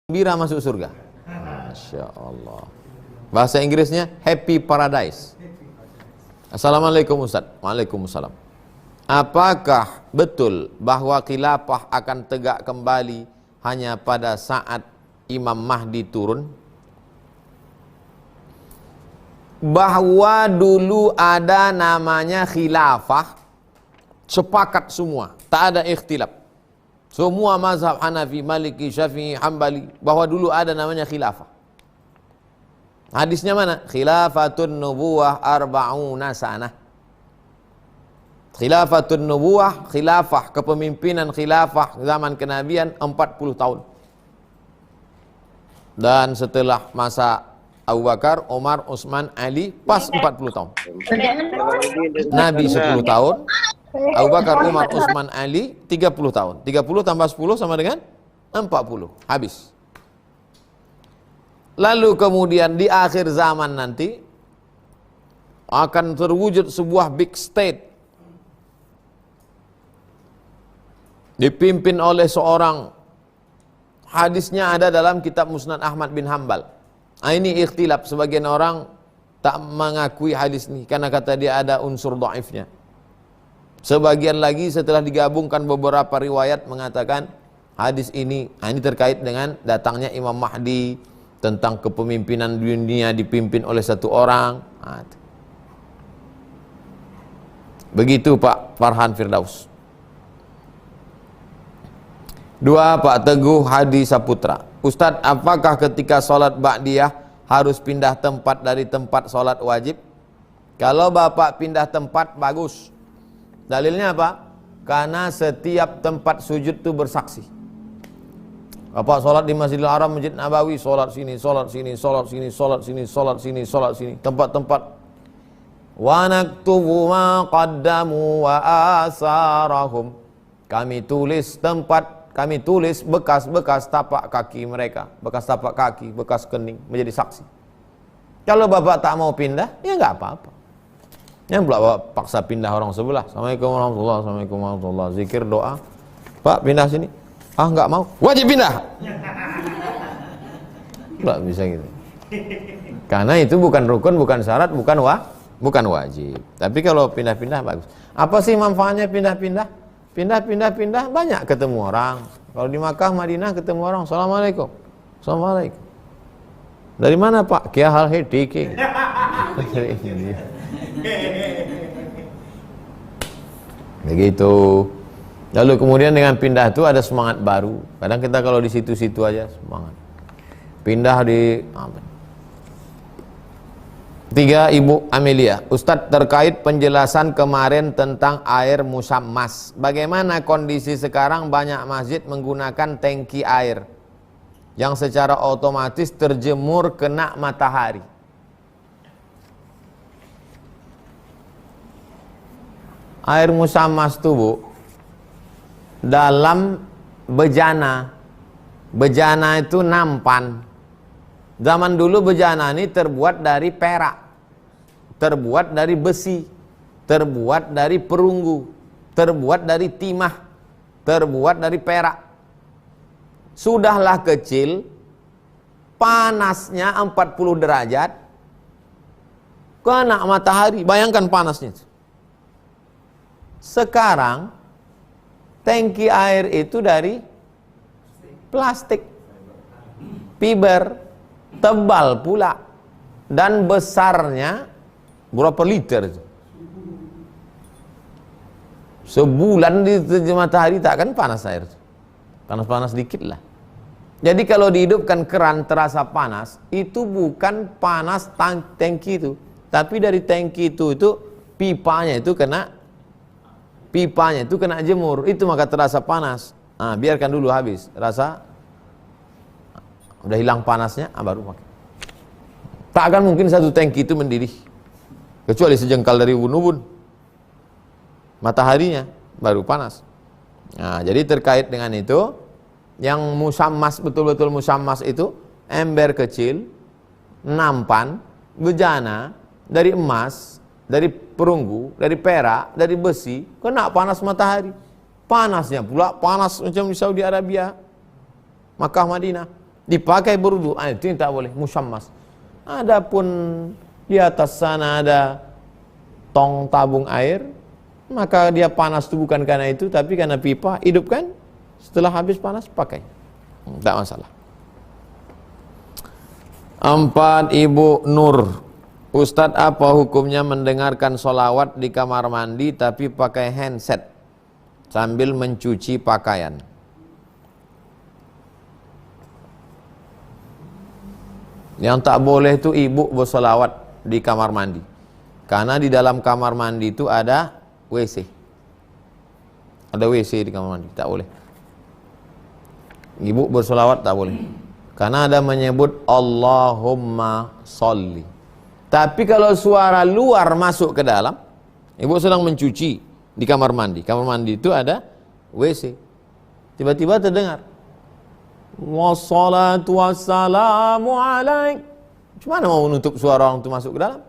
gembira masuk surga. Masya Allah. Bahasa Inggrisnya happy paradise. Assalamualaikum Ustaz. Waalaikumsalam. Apakah betul bahwa khilafah akan tegak kembali hanya pada saat Imam Mahdi turun? Bahwa dulu ada namanya khilafah, sepakat semua, tak ada ikhtilaf. Semua mazhab Hanafi, Maliki, Syafi'i, Hambali bahwa dulu ada namanya khilafah. Hadisnya mana? Khilafatun nubuwah arba'una sanah. Khilafatun nubuwah, khilafah, kepemimpinan khilafah zaman kenabian 40 tahun. Dan setelah masa Abu Bakar, Umar, Utsman, Ali pas 40 tahun. Nabi 10 tahun, Abu Bakar, Umar, Utsman, Ali 30 tahun. 30 tambah 10 sama dengan 40. Habis. Lalu kemudian di akhir zaman nanti akan terwujud sebuah big state dipimpin oleh seorang, hadisnya ada dalam kitab Musnad Ahmad bin Hambal. Ini ikhtilaf, sebagian orang tak mengakui hadis ini karena kata dia ada unsur dhaifnya. Sebagian lagi setelah digabungkan beberapa riwayat mengatakan hadis ini terkait dengan datangnya Imam Mahdi, tentang kepemimpinan dunia dipimpin oleh satu orang. Begitu Pak Farhan Firdaus. 2. Pak Teguh Hadi Saputra. Ustadz, apakah ketika sholat ba'diyah harus pindah tempat dari tempat sholat wajib? Kalau Bapak pindah tempat, bagus. Dalilnya apa? Karena setiap tempat sujud itu bersaksi. Bapak sholat di Masjidil Haram, Masjid Nabawi, sholat sini, sholat sini, sholat sini, sholat sini, sholat sini, sholat sini. Tempat-tempat. Wa naktubu ma qaddamu wa asarahum. Kami tulis tempat, kami tulis bekas-bekas tapak kaki mereka. Bekas tapak kaki, bekas kening, menjadi saksi. Kalau Bapak tak mau pindah, ya nggak apa-apa. Yang pula Bapak paksa pindah orang sebelah. Assalamualaikum warahmatullahi wabarakatuh. Assalamualaikum warahmatullahi wabarakatuh. Zikir, doa. Pak pindah sini. Ah, nggak mau, wajib pindah. Nggak bisa gitu. Karena itu bukan rukun, bukan syarat, bukan wajib. Tapi kalau pindah-pindah bagus. Apa sih manfaatnya pindah-pindah? Pindah-pindah banyak ketemu orang. Kalau di Makkah, Madinah ketemu orang, assalamualaikum, assalamualaikum. Dari mana Pak? Kia hal hedike. Begitu. Lalu kemudian dengan pindah itu ada semangat baru. Kadang kita kalau di situ-situ aja semangat. Pindah di 3. Ibu Amelia. Ustadz, terkait penjelasan kemarin tentang air musammas, bagaimana kondisi sekarang? Banyak masjid menggunakan tangki air yang secara otomatis terjemur kena matahari. Air musammas itu, Bu, dalam bejana. Bejana itu nampan. Zaman dulu bejana ini terbuat dari perak, terbuat dari besi, terbuat dari perunggu, terbuat dari timah, terbuat dari perak. Sudahlah kecil, panasnya 40 derajat, kena matahari, bayangkan panasnya. Sekarang tangki air itu dari plastik, fiber, tebal pula, dan besarnya berapa liter itu? Sebulan di matahari tak akan panas air, panas-panas dikit lah. Jadi kalau dihidupkan keran terasa panas, itu bukan panas tangki itu, tapi dari tangki itu pipanya itu kena jemur, itu maka terasa panas. Biarkan dulu habis, rasa udah hilang panasnya, baru pakai. Tak akan mungkin satu tangki itu mendidih, kecuali sejengkal dari ubun-ubun. Mataharinya baru panas. Jadi terkait dengan itu, yang musammas, betul-betul musammas itu ember kecil, nampan, bejana dari emas, dari perunggu, dari perak, dari besi, kena panas matahari. Panasnya pula panas macam di Saudi Arabia, Makkah, Madinah. dipakai berwudu, itu yang tak boleh, musyammas. Adapun di atas sana ada tong tabung air, maka dia panas itu bukan karena itu, tapi karena pipa, hidupkan, setelah habis panas pakai, tak masalah. 4. Ibu Nur, Ustadz, apa hukumnya mendengarkan sholawat di kamar mandi tapi pakai handset sambil mencuci pakaian? Yang tak boleh itu ibu bersolawat di kamar mandi, karena di dalam kamar mandi itu ada WC. Ada WC di kamar mandi, tak boleh. Ibu bersolawat tak boleh, karena ada menyebut Allahumma sholli. Tapi kalau suara luar masuk ke dalam, ibu sedang mencuci di kamar mandi. Kamar mandi itu ada WC. Tiba-tiba terdengar wassalatu wassalamu alaik. Gimana mau menutup suara orang itu masuk ke dalam?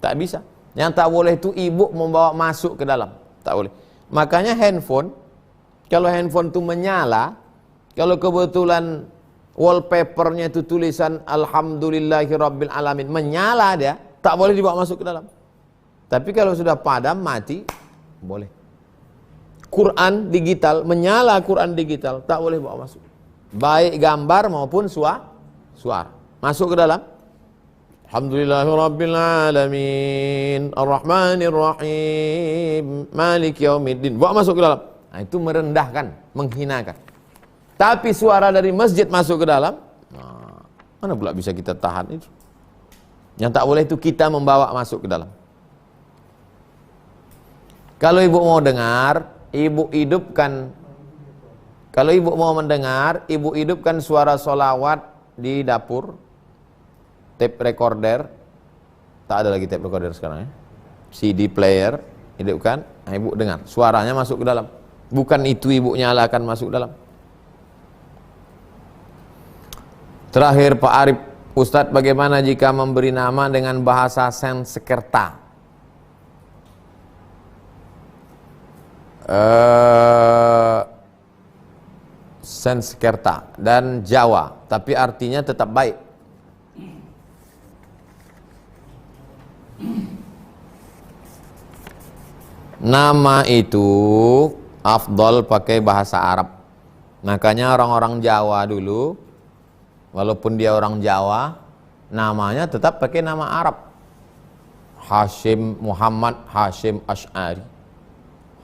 Tak bisa. Yang tak boleh itu ibu membawa masuk ke dalam. Tak boleh. Makanya handphone, kalau handphone itu menyala, kalau kebetulan wallpapernya itu tulisan Alhamdulillahirabbil alamin, menyala dia, tak boleh dibawa masuk ke dalam. Tapi kalau sudah padam, mati, boleh. Quran digital, menyala Quran digital, tak boleh bawa masuk. Baik gambar maupun suara. Masuk ke dalam. Alhamdulillahirabbil alamin, Ar-Rahmanir Rahim, Maliki Yaumiddin. Bawa masuk ke dalam. Nah, itu merendahkan, menghinakan. Tapi suara dari masjid masuk ke dalam, nah, mana pula bisa kita tahan itu? Yang tak boleh itu kita membawa masuk ke dalam. Kalau ibu mau dengar, ibu hidupkan. Kalau ibu mau mendengar, ibu hidupkan suara solawat di dapur, tape recorder. Tak ada lagi tape recorder sekarang ya. CD player, hidupkan, nah, ibu dengar. Suaranya masuk ke dalam. Bukan itu ibu nyalakan masuk ke dalam. Terakhir Pak Arif, Ustadz, bagaimana jika memberi nama dengan bahasa Sanskerta? Sanskerta dan Jawa, tapi artinya tetap baik. Nama itu afdol pakai bahasa Arab. Makanya orang-orang Jawa dulu, walaupun dia orang Jawa, namanya tetap pakai nama Arab. Hashim Muhammad Hashim Ash'ari,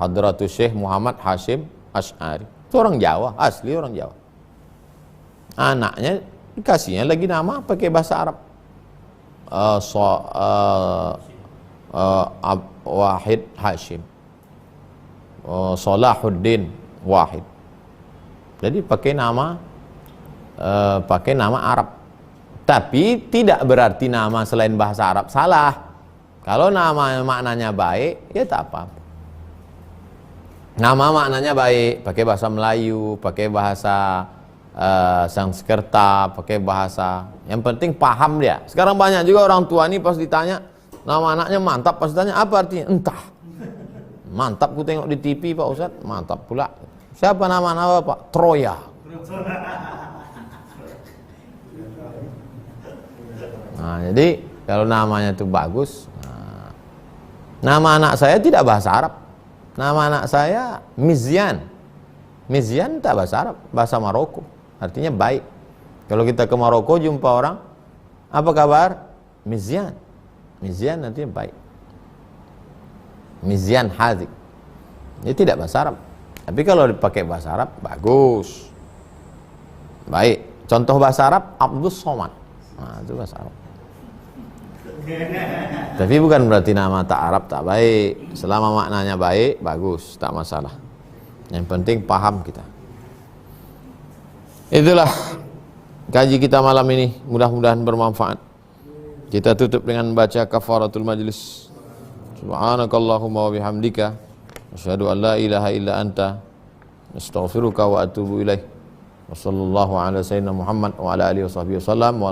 Hadratus Syekh Muhammad Hashim Ash'ari. Itu orang Jawa, asli orang Jawa. Anaknya dikasihnya lagi nama pakai bahasa Arab. Wahid Hashim, Salahuddin Wahid. Jadi pakai nama Arab. Tapi tidak berarti nama selain bahasa Arab salah. Kalau nama maknanya baik, ya tak apa-apa. Nama maknanya baik, pakai bahasa Melayu, pakai bahasa Sanskerta, pakai bahasa, yang penting paham dia. Sekarang banyak juga orang tua nih pas ditanya nama anaknya Mantap, pas ditanya apa artinya, entah. Mantap, ku tengok di TV Pak Ustadz, mantap pula. Siapa nama Pak? Troya. Nah, jadi kalau namanya itu bagus. Nah, nama anak saya tidak bahasa Arab. Nama anak saya Mizyan. Mizyan tak bahasa Arab, bahasa Maroko. Artinya baik. Kalau kita ke Maroko jumpa orang, apa kabar? Mizyan. Mizyan artinya baik. Mizyan Hazik. Ini tidak bahasa Arab. Tapi kalau dipakai bahasa Arab, bagus. Baik. Contoh bahasa Arab, Abdus Somad. Nah, itu bahasa Arab. Tapi bukan berarti nama tak Arab tak baik. Selama maknanya baik, bagus, tak masalah. Yang penting paham kita. Itulah kaji kita malam ini, mudah-mudahan bermanfaat. Kita tutup dengan baca kafaratul majlis. Subhanakallahumma wa bihamdika, asyhadu an la ilaha illa anta, astaghfiruka wa atubu ilaih. Wassallallahu ala sayyidina Muhammad wa ala alihi washabbihi wasallam.